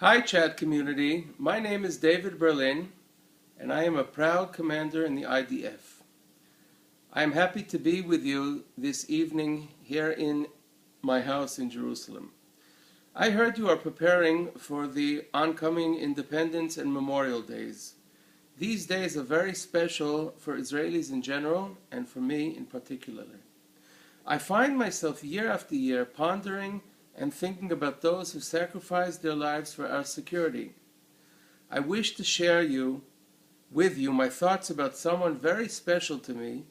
Hi chat community, my name is David Berlin and I am a proud commander in the IDF. I am happy to be with you this evening here in my house in Jerusalem. I heard you are preparing for the oncoming Independence and Memorial Days. These days are very special for Israelis in general and for me in particular. I find myself year after year pondering and thinking about those who sacrificed their lives for our security. I wish to share with you my thoughts about someone very special to me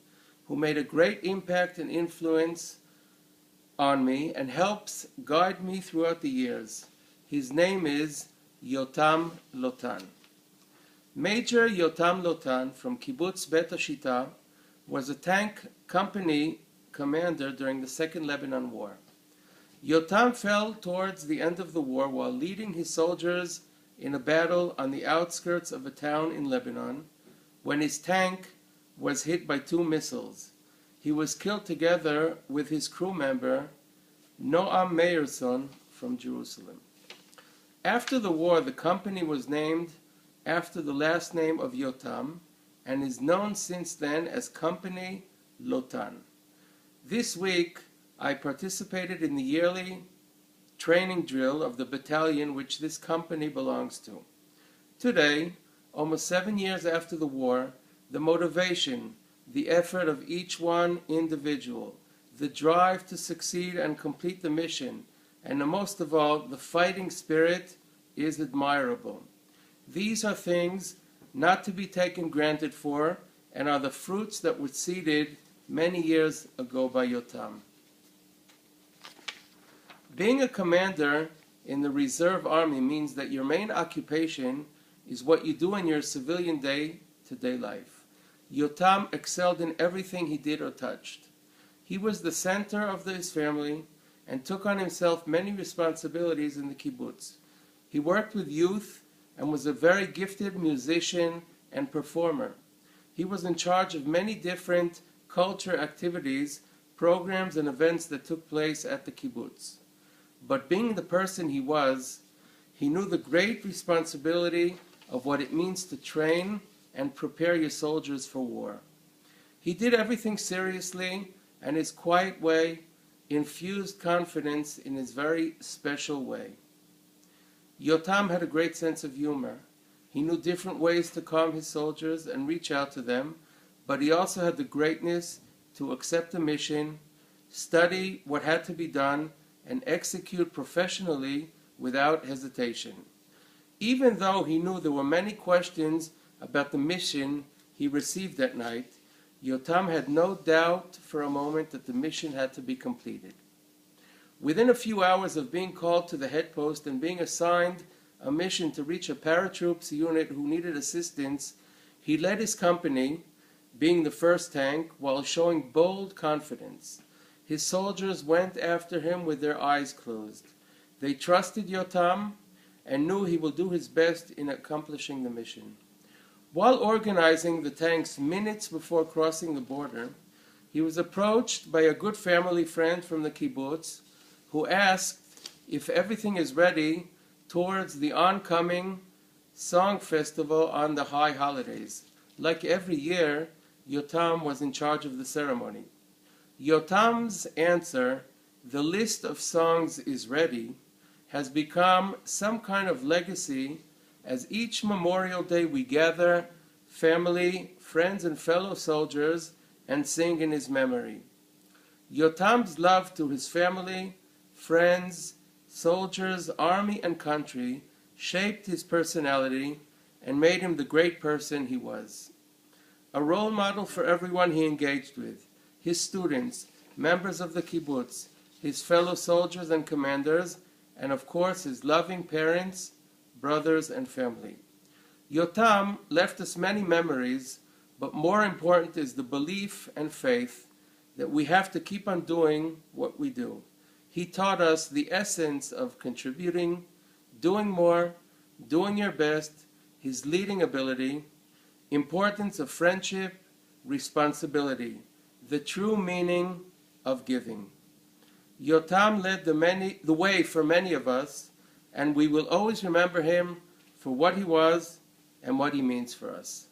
who made a great impact and influence on me and helps guide me throughout the years. His name is Yutam Lothan. Major Yutam Lothan from Kibbutz Bet Hashita was a tank company commander during the Second Lebanon War. Yotam fell towards the end of the war while leading his soldiers in a battle on the outskirts of a town in Lebanon when his tank was hit by 2 missiles. He was killed together with his crew member, Noam Meyerson from Jerusalem. After the war, the company was named after the last name of Yotam and is known since then as Company Lothan. This week, I participated in the yearly training drill of the battalion which this company belongs to. Today, almost 7 years after the war, the motivation, the effort of each one individual, the drive to succeed and complete the mission, and most of all, the fighting spirit is admirable. These are things not to be taken granted for and are the fruits that were seeded many years ago by Yotam. Being a commander in the reserve army means that your main occupation is what you do in your civilian day-to-day life. Yotam excelled in everything he did or touched. He was the center of his family and took on himself many responsibilities in the kibbutz. He worked with youth and was a very gifted musician and performer. He was in charge of many different culture activities, programs, and events that took place at the kibbutz. But being the person he was, he knew the great responsibility of what it means to train and prepare your soldiers for war. He did everything seriously, and his quiet way infused confidence in his very special way. Yotam had a great sense of humor. He knew different ways to calm his soldiers and reach out to them, but he also had the greatness to accept the mission, study what had to be done, and execute professionally without hesitation. Even though he knew there were many questions about the mission he received that night, Yotam had no doubt for a moment that the mission had to be completed. Within a few hours of being called to the head post and being assigned a mission to reach a paratroops unit who needed assistance, he led his company, being the first tank, while showing bold confidence. His soldiers went after him with their eyes closed. They trusted Yotam and knew he will do his best in accomplishing the mission. While organizing the tanks minutes before crossing the border, he was approached by a good family friend from the kibbutz who asked if everything is ready towards the oncoming song festival on the high holidays. Like every year, Yotam was in charge of the ceremony. Yotam's answer, "The list of songs is ready," has become some kind of legacy as each Memorial Day we gather, family, friends, and fellow soldiers and sing in his memory. Yotam's love to his family, friends, soldiers, army, and country shaped his personality and made him the great person he was. A role model for everyone he engaged with, his students, members of the kibbutz, his fellow soldiers and commanders, and of course his loving parents, brothers, and family. Yotam left us many memories, but more important is the belief and faith that we have to keep on doing what we do. He taught us the essence of contributing, doing more, doing your best, his leading ability, importance of friendship, responsibility, the true meaning of giving. Yotam led the way for many of us and we will always remember him for what he was and what he means for us.